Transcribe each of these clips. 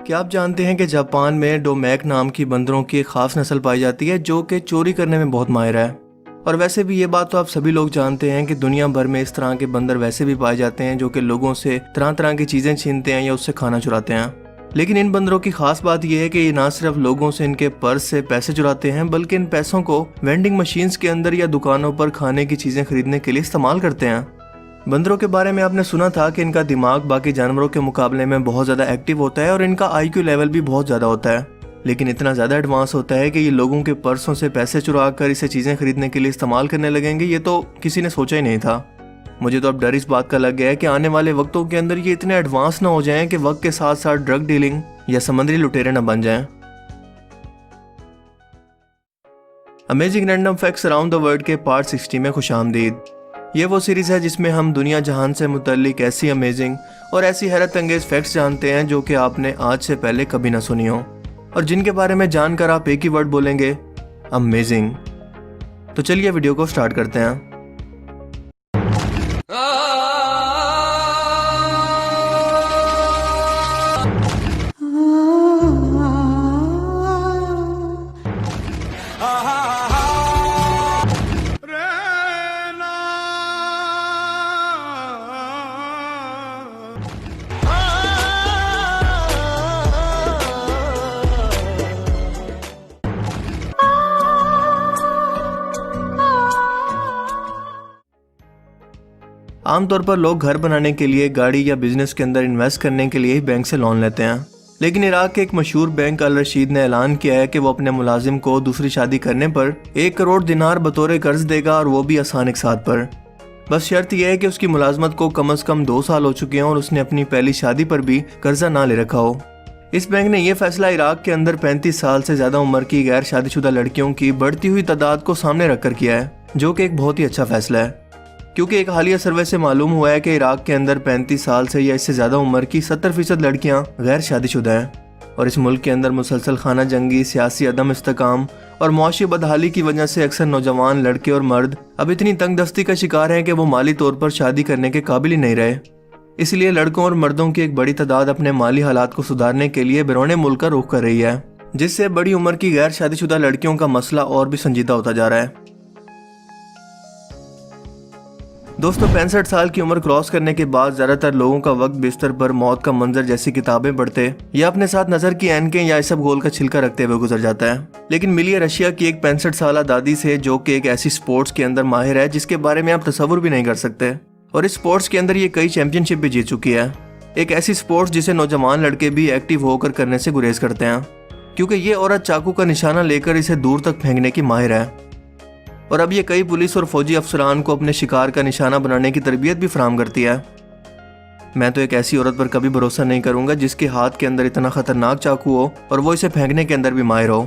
क्या आप जानते हैं कि जापान में डोमेक नाम की बंदरों की एक खास नस्ल पाई जाती है जो कि चोरी करने में बहुत माहिर है। और वैसे भी ये बात तो आप सभी लोग जानते हैं कि दुनिया भर में इस तरह के बंदर वैसे भी पाए जाते हैं जो कि लोगों से तरह तरह की चीज़ें छीनते हैं या उससे खाना चुराते हैं। लेकिन इन बंदरों की खास बात यह है कि ये ना सिर्फ लोगों से इनके पर्स से पैसे चुराते हैं बल्कि इन पैसों को वेंडिंग मशीन्स के अंदर या दुकानों पर खाने की चीज़ें खरीदने के लिए इस्तेमाल करते हैं। बंदरों के बारे में आपने सुना था कि इनका दिमाग बाकी जानवरों के मुकाबले में बहुत ज़्यादा एक्टिव होता है और इनका IQ लेवल भी बहुत ज़्यादा होता है, लेकिन इतना ज़्यादा एडवांस होता है कि ये लोगों के पर्सों से पैसे चुरा कर इसे चीज़ें खरीदने के लिए इस्तेमाल करने लगेंगे। ये तो किसी ने सोचा ही नहीं था। मुझे तो अब डर इस बात का लग गया है कि आने वाले वक्तों के अंदर ये इतने एडवांस ना हो जाएं कि वक्त के साथ साथ ड्रग डीलिंग या समुद्री लुटेरे न बन जाएं। Amazing random facts around the world के पार्ट 60 में खुशामदीद। ये वो सीरीज़ है जिसमें हम दुनिया जहान से मुतल्लिक ऐसी अमेजिंग और ऐसी हैरत अंगेज फैक्ट्स जानते हैं जो कि आपने आज से पहले कभी ना सुनी हो और जिनके बारे में जानकर आप एक ही वर्ड बोलेंगे, अमेजिंग। तो चलिए वीडियो को स्टार्ट करते हैं। आमतौर पर लोग घर बनाने के लिए, गाड़ी या बिजनेस के अंदर इन्वेस्ट करने के लिए ही बैंक से लोन लेते हैं। लेकिन इराक के एक मशहूर बैंक अल रशीद ने ऐलान किया है कि वो अपने मुलाजिम को दूसरी शादी करने पर 1 करोड़ दिनार बतौर कर्ज देगा और वो भी आसान एक साथ पर। बस शर्त यह है कि उसकी मुलाजमत को कम से कम 2 साल हो चुके हैं और उसने अपनी पहली शादी पर भी कर्जा ना ले रखा हो। इस बैंक ने यह फैसला इराक के अंदर 35 साल से ज्यादा उम्र की गैर शादीशुदा लड़कियों की बढ़ती हुई तादाद को सामने रखकर किया है, जो कि एक बहुत ही अच्छा फैसला है, क्योंकि एक हालिया सर्वे से मालूम हुआ है कि इराक के अंदर 35 साल से या इससे ज़्यादा उम्र की 70% लड़कियां गैर शादीशुदा हैं और इस मुल्क के अंदर मुसलसल खाना जंगी, सियासी अदम इस्तेकाम और मुआशी बदहाली की वजह से अक्सर नौजवान लड़के और मर्द अब इतनी तंग दस्ती का शिकार हैं कि वो माली तौर पर शादी करने के काबिल ही नहीं रहे। इसलिए लड़कों और मर्दों की एक बड़ी तादाद अपने माली हालात को सुधारने के लिए बैरून मुल्क का रुख कर रही है, जिससे बड़ी उम्र की गैर शादीशुदा लड़कियों का मसला और भी संजीदा होता जा रहा है। दोस्तों, 65 साल की उम्र क्रॉस करने के बाद ज्यादातर लोगों का वक्त बिस्तर पर मौत का मंजर जैसी किताबें पढ़ते या अपने साथ नजर की ऐनकें या इसबगोल का छिलका रखते हुए गुजर जाता है। लेकिन मिली है रशिया की एक 65 साल दादी से, जो कि एक ऐसी स्पोर्ट्स के अंदर माहिर है जिसके बारे में आप तसव्वुर भी नहीं कर सकते, और इस स्पोर्ट्स के अंदर ये कई चैंपियनशिप भी जीत चुकी है। एक ऐसी स्पोर्ट्स जिसे नौजवान लड़के भी एक्टिव होकर करने से गुरेज करते हैं, क्योंकि ये औरत चाकू का निशाना लेकर इसे दूर तक फेंकने की माहिर है और अब ये कई पुलिस और फौजी अफसरान को अपने शिकार का निशाना बनाने की तरबियत भी फराहम करती है। मैं तो एक ऐसी औरत पर कभी भरोसा नहीं करूंगा जिसके हाथ के अंदर इतना खतरनाक चाकू हो और वो इसे फेंकने के अंदर भी माहिर हो।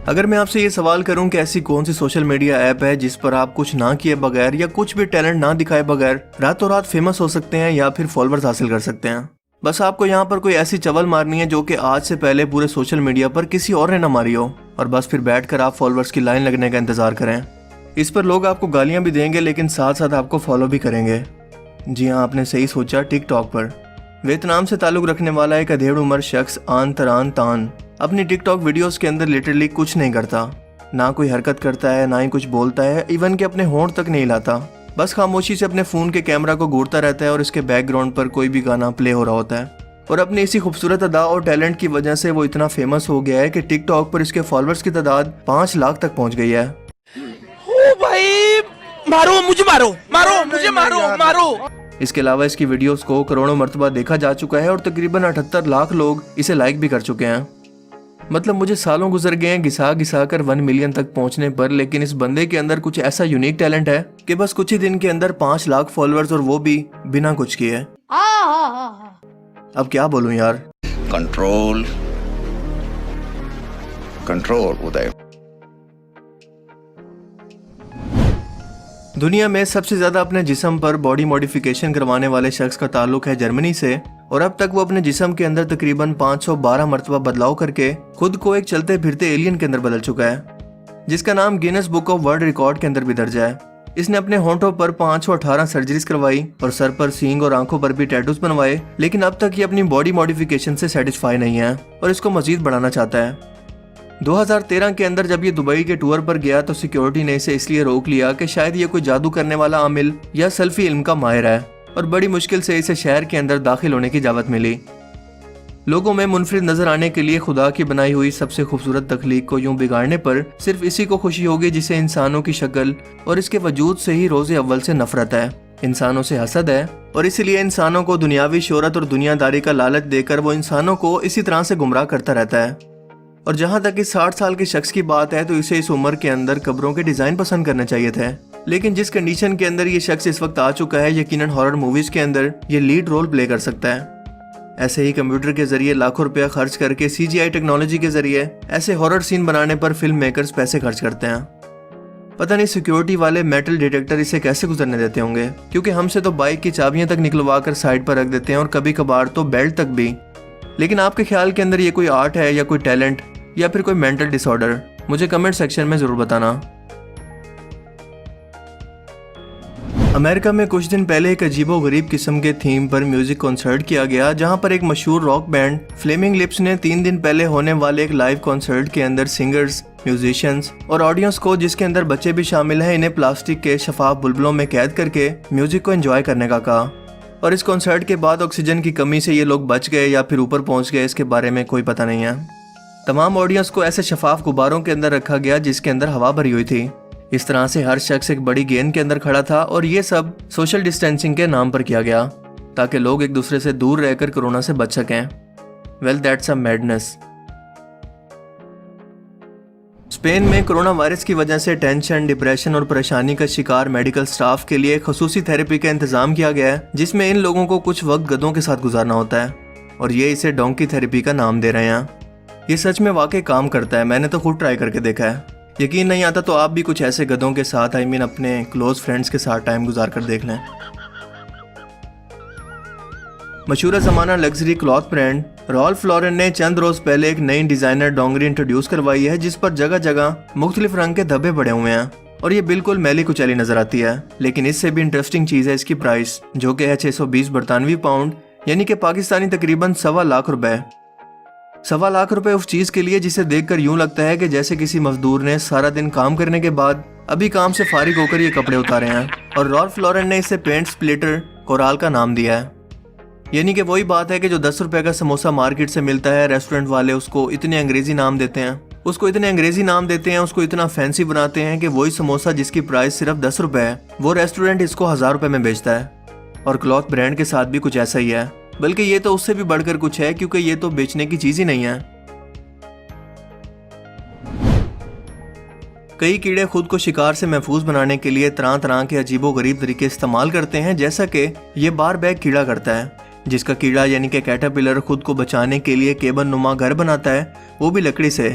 अगर मैं आपसे ये सवाल करूं कि ऐसी कौन सी सोशल मीडिया ऐप है जिस पर आप कुछ ना किए बगैर या कुछ भी टैलेंट ना दिखाए बगैर रातों रात फेमस हो सकते हैं या फिर फॉलोअर्स हासिल कर सकते हैं, बस आपको यहाँ पर कोई ऐसी चवल मारनी है जो कि आज से पहले पूरे सोशल मीडिया पर किसी और ने ना मारी हो, और बस फिर बैठकर आप फॉलोअर्स की लाइन लगने का इंतजार करें। इस पर लोग आपको गालियां भी देंगे लेकिन साथ साथ आपको फॉलो भी करेंगे। जी हाँ, आपने सही सोचा, टिकटॉक पर। वियतनाम से ताल्लुक रखने वाला एक अधेड़ उम्र शख्स आन तरान तान अपनी टिकटॉक वीडियोस के अंदर लिटरली कुछ नहीं करता, ना कोई हरकत करता है, ना ही कुछ बोलता है, इवन कि अपने होंठ तक नहीं हिलाता, बस खामोशी से अपने फोन के कैमरा को घूरता रहता है और इसके बैकग्राउंड पर कोई भी गाना प्ले हो रहा होता है। और अपनी इसी खूबसूरत अदा और टैलेंट की वजह से वो इतना फेमस हो गया है कि टिकटॉक पर इसके फॉलोअर्स की तादाद 5 लाख तक पहुंच गई है। ओ भाई, मारो मुझे, मारो मारो मुझे, मारो मारो। इसके अलावा इसकी वीडियोस को करोड़ों मर्तबा देखा जा चुका है और तकरीबन 78 लाख लोग इसे लाइक भी कर चुके हैं। मतलब मुझे सालों गुजर गए हैं घिसा घिसा कर 1 मिलियन तक पहुंचने पर, लेकिन इस बंदे के अंदर कुछ ऐसा यूनिक टैलेंट है कि बस कुछ ही दिन के अंदर 5 लाख फॉलोअर्स, और वो भी बिना कुछ किए। अब क्या बोलूं यार। कंट्रोल कंट्रोल उदय। दुनिया में सबसे ज्यादा अपने जिस्म पर बॉडी मॉडिफिकेशन करवाने वाले शख्स का ताल्लुक है जर्मनी से, और अब तक वो अपने जिस्म के अंदर तकरीबन 512 मरतबा बदलाव करके खुद को एक चलते फिरते एलियन के अंदर बदल चुका है, जिसका नाम Guinness book of world record के अंदर भी दर्ज है। इसने अपने होंठों पर 518 सर्जरीज करवाई और सर पर सींग और आंखों पर भी टैटूज बनवाए, लेकिन अब तक ये अपनी बॉडी मॉडिफिकेशन से सेटिस्फाई नहीं है और इसको मजीद बढ़ाना चाहता है। 2013 के अंदर जब ये दुबई के टूर पर गया तो सिक्योरिटी ने इसे इसलिए रोक लिया कि शायद ये कोई जादू करने वाला आमिल या सेल्फी इल्म का माहिर है और बड़ी मुश्किल से इसे शहर के अंदर दाखिल होने की इजाजत मिली। लोगों में मुनफरिद नजर आने के लिए खुदा की बनाई हुई सबसे खूबसूरत तख्लीक को यूं बिगाड़ने पर सिर्फ इसी को खुशी होगी जिसे इंसानों की शक्ल और इसके वजूद से ही रोज़े अव्वल से नफरत है, इंसानों से हसद है और इसीलिए इंसानों को दुनियावी शोहरत और दुनियादारी का लालच देकर वो इंसानों को इसी तरह से गुमराह करता रहता है। और जहाँ तक इस 60 साल के शख्स की बात है तो इसे इस उम्र के अंदर कब्रों के डिज़ाइन पसंद करने चाहिए थे, लेकिन जिस कंडीशन के अंदर ये शख्स इस वक्त आ चुका है यकीनन हॉरर मूवीज़ के अंदर ये लीड रोल प्ले कर सकता है। ऐसे ही कंप्यूटर के जरिए लाखों रुपया खर्च करके CGI टेक्नोलॉजी के जरिए ऐसे हॉरर सीन बनाने पर फिल्म मेकर्स पैसे खर्च करते हैं। पता नहीं सिक्योरिटी वाले मेटल डिटेक्टर इसे कैसे गुजरने देते होंगे, क्योंकि हमसे तो बाइक की चाबियां तक निकलवा कर साइड पर रख देते हैं और कभी कभार तो बेल्ट तक भी। लेकिन आपके ख्याल के अंदर ये कोई आर्ट है या कोई टैलेंट या फिर कोई मेंटल डिसऑर्डर? मुझे कमेंट सेक्शन में ज़रूर बताना। अमेरिका में कुछ दिन पहले एक अजीबोगरीब किस्म के थीम पर म्यूजिक कॉन्सर्ट किया गया, जहां पर एक मशहूर रॉक बैंड फ्लेमिंग लिप्स ने 3 दिन पहले होने वाले एक लाइव कॉन्सर्ट के अंदर सिंगर्स, म्यूजिशियंस और ऑडियंस को, जिसके अंदर बच्चे भी शामिल हैं, इन्हें प्लास्टिक के शफाफ बुलबुलों में कैद करके म्यूजिक को एंजॉय करने का कहा। और इस कॉन्सर्ट के बाद ऑक्सीजन की कमी से ये लोग बच गए या फिर ऊपर पहुंच गए, इसके बारे में कोई पता नहीं है। तमाम ऑडियंस को ऐसे शफाफ गुब्बारों के अंदर रखा गया जिसके अंदर हवा भरी हुई थी। इस तरह से हर शख्स एक बड़ी गेंद के अंदर खड़ा था और ये सब सोशल डिस्टेंसिंग के नाम पर किया गया ताकि लोग एक दूसरे से दूर रहकर कोरोना से बच सकें। Well that's a madness. Spain में कोरोना वायरस की वजह से टेंशन, डिप्रेशन और परेशानी का शिकार मेडिकल स्टाफ के लिए खसूसी थेरेपी का इंतजाम किया गया है, जिसमें इन लोगों को कुछ वक्त गधों के साथ गुजारना होता है और ये इसे डोंकी थेरेपी का नाम दे रहे हैं। ये सच में वाकई काम करता है, मैंने तो खुद ट्राई करके देखा है। यकीन नहीं आता तो आप भी कुछ ऐसे गधों के साथ अपने क्लोज फ्रेंड्स के साथ टाइम गुजार कर देख लें। मशहूर ज़माना luxury cloth brand Ralph Lauren ने चंद रोज पहले एक नई डिजाइनर डोंगरी इंट्रोड्यूस करवाई है, जिस पर जगह जगह मुख्तलिफ रंग के धब्बे पड़े हुए हैं और ये बिल्कुल मैली कुचैली नजर आती है। लेकिन इससे भी इंटरेस्टिंग चीज है इसकी प्राइस, जो कि है 620 बरतानवी पाउंड, यानी कि पाकिस्तानी तकरीबन 1.25 लाख रुपए। 1.25 लाख रुपए उस चीज के लिए जिसे देखकर यूं लगता है कि जैसे किसी मजदूर ने सारा दिन काम करने के बाद अभी काम से फारिग होकर ये कपड़े उतारे हैं। और रॉल्फ लॉरेन ने इसे पेंट स्प्लिटर कोराल का नाम दिया है। यानी कि वही बात है कि जो 10 रुपए का समोसा मार्केट से मिलता है, रेस्टोरेंट वाले उसको इतने अंग्रेजी नाम देते हैं, उसको इतना फैंसी बनाते हैं कि वही समोसा जिसकी प्राइस सिर्फ 10 रुपए है, वो रेस्टोरेंट इसको 1000 रुपए में बेचता है। और क्लॉथ ब्रांड के साथ भी कुछ ऐसा ही है, बल्कि ये तो उससे भी बढ़कर कुछ है, क्योंकि ये तो बेचने की चीज ही नहीं है। कई कीड़े खुद को शिकार से महफूज बनाने के लिए तरह तरह के अजीबोगरीब तरीके इस्तेमाल करते हैं, जैसा कि ये बार बैग कीड़ा करता है, जिसका कीड़ा यानी कि कैटरपिलर खुद को बचाने के लिए केबल नुमा घर बनाता है, वो भी लकड़ी से,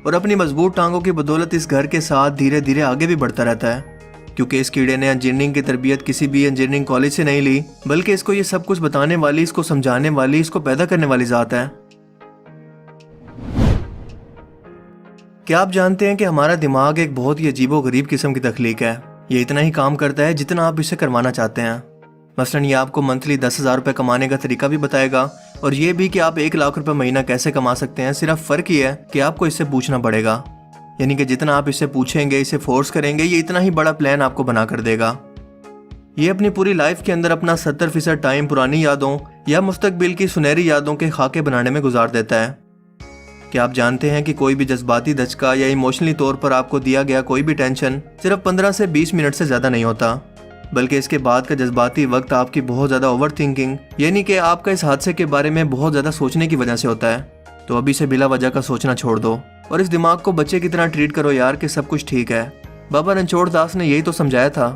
और अपनी मजबूत टांगों की बदौलत इस घर के साथ धीरे धीरे आगे भी बढ़ता रहता है। क्योंकि इस कीड़े ने इंजीनियरिंग की तरबियत किसी भी इंजीनियरिंग कॉलेज से नहीं ली, बल्कि इसको ये सब कुछ बताने वाली, इसको समझाने वाली, इसको पैदा करने वाली जात है। क्या आप जानते हैं कि हमारा दिमाग एक बहुत ही अजीबोगरीब किस्म की तख्लीक है। ये इतना ही काम करता है जितना आप इसे करवाना चाहते हैं। मसलन ये आपको मंथली 10,000 रुपये कमाने का तरीका भी बताएगा, और ये भी कि आप 1 लाख रुपए महीना कैसे कमा सकते हैं। सिर्फ फ़र्क ये है कि आपको इससे पूछना पड़ेगा, यानी कि जितना आप इससे पूछेंगे, इसे फोर्स करेंगे, ये इतना ही बड़ा प्लान आपको बना कर देगा। ये अपनी पूरी लाइफ के अंदर अपना 70% टाइम पुरानी यादों या मुस्तकबिल की सुनहरी यादों के खाके बनाने में गुजार देता है। क्या आप जानते हैं कि कोई भी जज्बाती धचका या इमोशनली तौर पर आपको दिया गया कोई भी टेंशन सिर्फ 15 से 20 मिनट से ज़्यादा नहीं होता, बल्कि इसके बाद का जज्बाती वक्त आपकी बहुत ज़्यादा ओवर थिंकिंग, यानी कि आपका इस हादसे के बारे में बहुत ज़्यादा सोचने की वजह से होता है। तो अभी से बिला वजह का सोचना छोड़ दो और इस दिमाग को बच्चे की तरह ट्रीट करो यार, कि सब कुछ ठीक है। बाबा रणछोड़ दास ने यही तो समझाया था।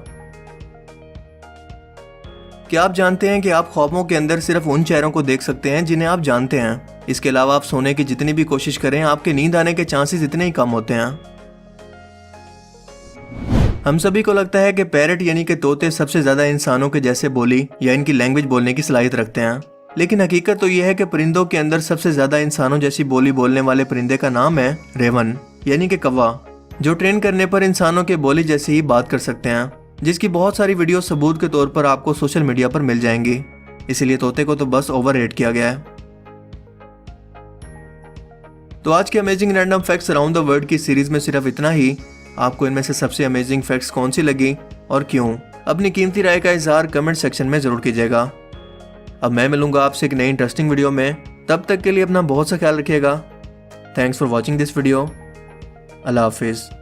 क्या आप जानते हैं कि आप ख्वाबों के अंदर सिर्फ उन चेहरों को देख सकते हैं जिन्हें आप जानते हैं। इसके अलावा आप सोने की जितनी भी कोशिश करें, आपके नींद आने के चांसेस इतने ही कम होते हैं। हम सभी को लगता है कि पैरट यानी कि तोते सबसे ज्यादा इंसानों के जैसे बोली या इनकी लैंग्वेज बोलने की सलाहियत रखते हैं, लेकिन हकीकत तो यह है कि परिंदों के अंदर सबसे ज्यादा इंसानों जैसी बोली बोलने वाले परिंदे का नाम है रेवन, यानी कि कौवा, जो ट्रेन करने पर इंसानों के बोली जैसे ही बात कर सकते हैं। जिसकी बहुत सारी वीडियो सबूत के तौर पर आपको सोशल मीडिया पर मिल जाएंगी। इसीलिए तोते को तो बस ओवररेट किया गया है। तो आज के amazing random facts around the world की सीरीज में सिर्फ इतना ही। आपको इनमें से सबसे अमेजिंग फैक्ट्स कौन सी लगी और क्यों, अपनी कीमती राय का इजहार कमेंट सेक्शन में जरूर कीजिएगा। अब मैं मिलूंगा आपसे एक नई इंटरेस्टिंग वीडियो में। तब तक के लिए अपना बहुत सा ख्याल रखिएगा। Thanks for watching this video. अल्लाह हाफिज़।